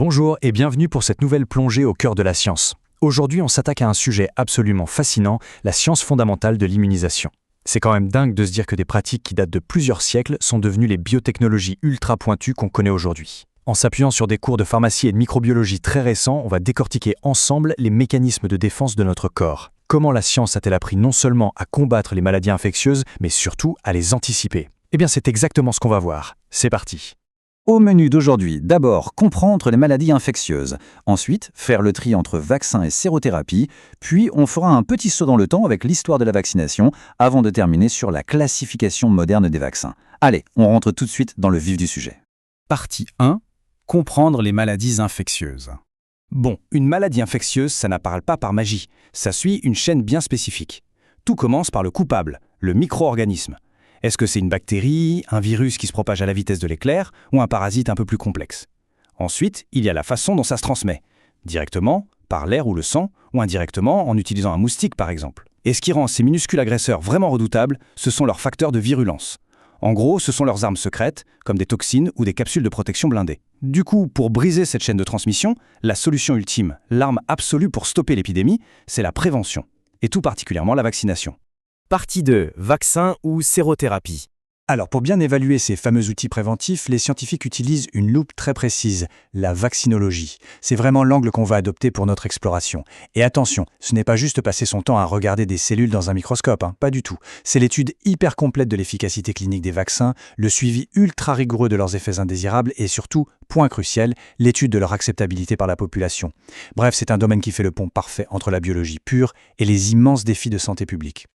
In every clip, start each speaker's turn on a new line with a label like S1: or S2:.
S1: Bonjour et bienvenue pour cette nouvelle plongée au cœur de la science. Aujourd'hui, on s'attaque à un sujet absolument fascinant, la science fondamentale de l'immunisation. C'est quand même dingue de se dire que des pratiques qui datent de plusieurs siècles sont devenues les biotechnologies ultra pointues qu'on connaît aujourd'hui. En s'appuyant sur des cours de pharmacie et de microbiologie très récents, on va décortiquer ensemble les mécanismes de défense de notre corps. Comment la science a-t-elle appris non seulement à combattre les maladies infectieuses, mais surtout à les anticiper? Eh bien, c'est exactement ce qu'on va voir. C'est parti.
S2: Au menu d'aujourd'hui, d'abord comprendre les maladies infectieuses, ensuite faire le tri entre vaccins et sérothérapie, puis on fera un petit saut dans le temps avec l'histoire de la vaccination avant de terminer sur la classification moderne des vaccins. Allez, on rentre tout de suite dans le vif du sujet.
S3: Partie 1. Comprendre les maladies infectieuses. Bon, une maladie infectieuse, ça n'apparaît pas par magie. Ça suit une chaîne bien spécifique. Tout commence par le coupable, le micro-organisme. Est-ce que c'est une bactérie, un virus qui se propage à la vitesse de l'éclair, ou un parasite un peu plus complexe? Ensuite, il y a la façon dont ça se transmet. Directement, par l'air ou le sang, ou indirectement en utilisant un moustique par exemple. Et ce qui rend ces minuscules agresseurs vraiment redoutables, ce sont leurs facteurs de virulence. En gros, ce sont leurs armes secrètes, comme des toxines ou des capsules de protection blindées. Du coup, pour briser cette chaîne de transmission, la solution ultime, l'arme absolue pour stopper l'épidémie, c'est la prévention, et tout particulièrement la vaccination.
S4: Partie 2. Vaccin ou sérothérapie.
S1: Alors, pour bien évaluer ces fameux outils préventifs, les scientifiques utilisent une loupe très précise, la vaccinologie. C'est vraiment l'angle qu'on va adopter pour notre exploration. Et attention, ce n'est pas juste passer son temps à regarder des cellules dans un microscope, pas du tout. C'est l'étude hyper complète de l'efficacité clinique des vaccins, le suivi ultra rigoureux de leurs effets indésirables et surtout, point crucial, l'étude de leur acceptabilité par la population. Bref, c'est un domaine qui fait le pont parfait entre la biologie pure et les immenses défis de santé publique.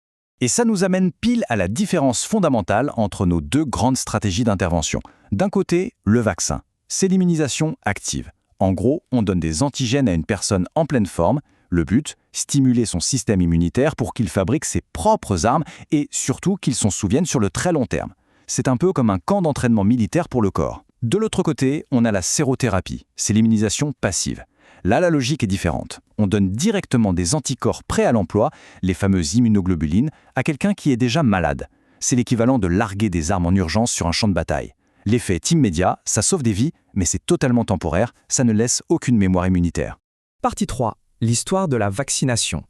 S2: Et ça nous amène pile à la différence fondamentale entre nos deux grandes stratégies d'intervention. D'un côté, le vaccin. C'est l'immunisation active. En gros, on donne des antigènes à une personne en pleine forme. Le but, stimuler son système immunitaire pour qu'il fabrique ses propres armes et surtout qu'il s'en souvienne sur le très long terme. C'est un peu comme un camp d'entraînement militaire pour le corps. De l'autre côté, on a la sérothérapie. C'est l'immunisation passive. Là, la logique est différente. On donne directement des anticorps prêts à l'emploi, les fameuses immunoglobulines, à quelqu'un qui est déjà malade. C'est l'équivalent de larguer des armes en urgence sur un champ de bataille. L'effet est immédiat, ça sauve des vies, mais c'est totalement temporaire, ça ne laisse aucune mémoire immunitaire.
S4: Partie 3. L'histoire de la vaccination.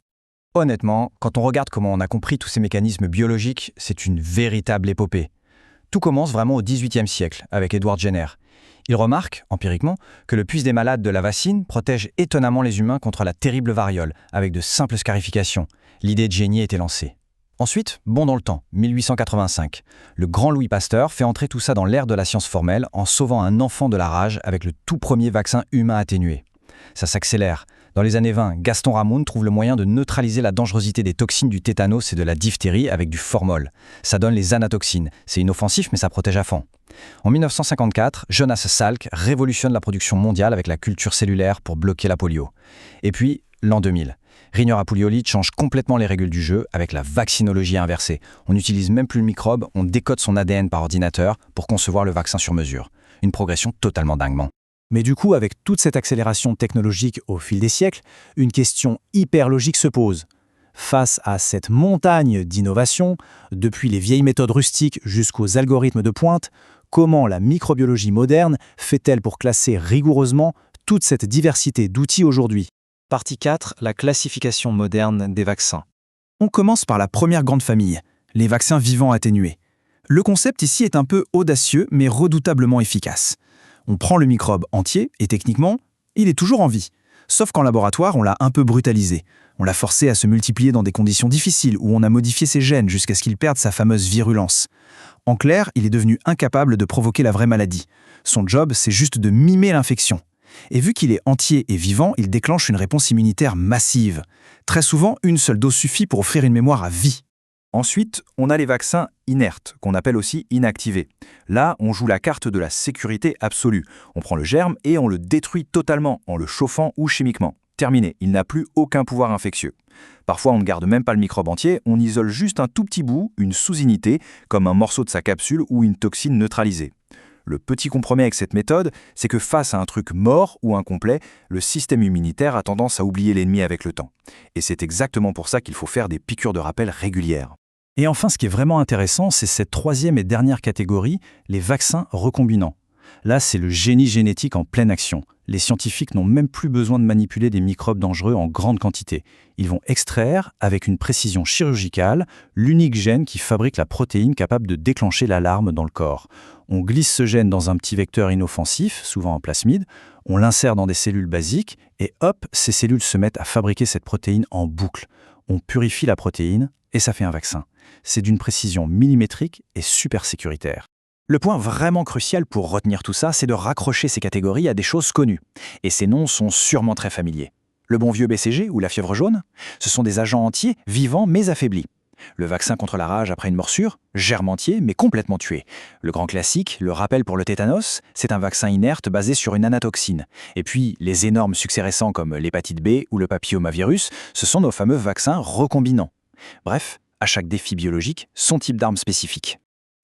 S5: Honnêtement, quand on regarde comment on a compris tous ces mécanismes biologiques, c'est une véritable épopée. Tout commence vraiment au XVIIIe siècle, avec Edward Jenner. Il remarque, empiriquement, que le pus des malades de la vaccine protège étonnamment les humains contre la terrible variole, avec de simples scarifications. L'idée de génie était lancée. Ensuite, bond dans le temps, 1885. Le grand Louis Pasteur fait entrer tout ça dans l'ère de la science formelle en sauvant un enfant de la rage avec le tout premier vaccin humain atténué. Ça s'accélère. Dans les années 20, Gaston Ramoun trouve le moyen de neutraliser la dangerosité des toxines du tétanos et de la diphtérie avec du formol. Ça donne les anatoxines. C'est inoffensif, mais ça protège à fond. En 1954, Jonas Salk révolutionne la production mondiale avec la culture cellulaire pour bloquer la polio. Et puis, l'an 2000. Rinier Pouliolite change complètement les règles du jeu avec la vaccinologie inversée. On n'utilise même plus le microbe, on décode son ADN par ordinateur pour concevoir le vaccin sur mesure. Une progression totalement dinguement.
S1: Mais du coup, avec toute cette accélération technologique au fil des siècles, une question hyper logique se pose. Face à cette montagne d'innovations, depuis les vieilles méthodes rustiques jusqu'aux algorithmes de pointe, comment la microbiologie moderne fait-elle pour classer rigoureusement toute cette diversité d'outils aujourd'hui?
S5: Partie 4. La classification moderne des vaccins.
S3: On commence par la première grande famille, les vaccins vivants atténués. Le concept ici est un peu audacieux mais redoutablement efficace. On prend le microbe entier et techniquement, il est toujours en vie. Sauf qu'en laboratoire, on l'a un peu brutalisé. On l'a forcé à se multiplier dans des conditions difficiles où on a modifié ses gènes jusqu'à ce qu'il perde sa fameuse virulence. En clair, il est devenu incapable de provoquer la vraie maladie. Son job, c'est juste de mimer l'infection. Et vu qu'il est entier et vivant, il déclenche une réponse immunitaire massive. Très souvent, une seule dose suffit pour offrir une mémoire à vie.
S2: Ensuite, on a les vaccins inertes, qu'on appelle aussi inactivés. Là, on joue la carte de la sécurité absolue. On prend le germe et on le détruit totalement en le chauffant ou chimiquement. Terminé, il n'a plus aucun pouvoir infectieux. Parfois, on ne garde même pas le microbe entier, on isole juste un tout petit bout, une sous-unité, comme un morceau de sa capsule ou une toxine neutralisée. Le petit compromis avec cette méthode, c'est que face à un truc mort ou incomplet, le système immunitaire a tendance à oublier l'ennemi avec le temps. Et c'est exactement pour ça qu'il faut faire des piqûres de rappel régulières.
S1: Et enfin, ce qui est vraiment intéressant, c'est cette troisième et dernière catégorie, les vaccins recombinants. Là, c'est le génie génétique en pleine action.
S2: Les scientifiques n'ont même plus besoin de manipuler des microbes dangereux en grande quantité. Ils vont extraire, avec une précision chirurgicale, l'unique gène qui fabrique la protéine capable de déclencher l'alarme dans le corps. On glisse ce gène dans un petit vecteur inoffensif, souvent un plasmide, on l'insère dans des cellules basiques, et hop, ces cellules se mettent à fabriquer cette protéine en boucle. On purifie la protéine, et ça fait un vaccin. C'est d'une précision millimétrique et super sécuritaire.
S5: Le point vraiment crucial pour retenir tout ça, c'est de raccrocher ces catégories à des choses connues. Et ces noms sont sûrement très familiers. Le bon vieux BCG ou la fièvre jaune, ce sont des agents entiers, vivants mais affaiblis. Le vaccin contre la rage après une morsure, germe entier mais complètement tué. Le grand classique, le rappel pour le tétanos, c'est un vaccin inerte basé sur une anatoxine. Et puis, les énormes succès récents comme l'hépatite B ou le papillomavirus, ce sont nos fameux vaccins recombinants. Bref, à chaque défi biologique, son type d'arme spécifique.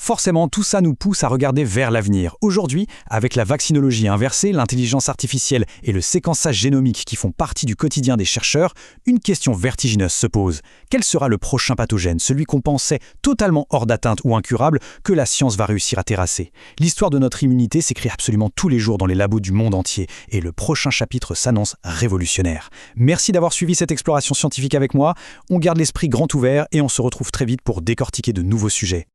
S3: Forcément, tout ça nous pousse à regarder vers l'avenir. Aujourd'hui, avec la vaccinologie inversée, l'intelligence artificielle et le séquençage génomique qui font partie du quotidien des chercheurs, une question vertigineuse se pose. Quel sera le prochain pathogène, celui qu'on pensait totalement hors d'atteinte ou incurable, que la science va réussir à terrasser? L'histoire de notre immunité s'écrit absolument tous les jours dans les labos du monde entier, et le prochain chapitre s'annonce révolutionnaire. Merci d'avoir suivi cette exploration scientifique avec moi. On garde l'esprit grand ouvert et on se retrouve très vite pour décortiquer de nouveaux sujets.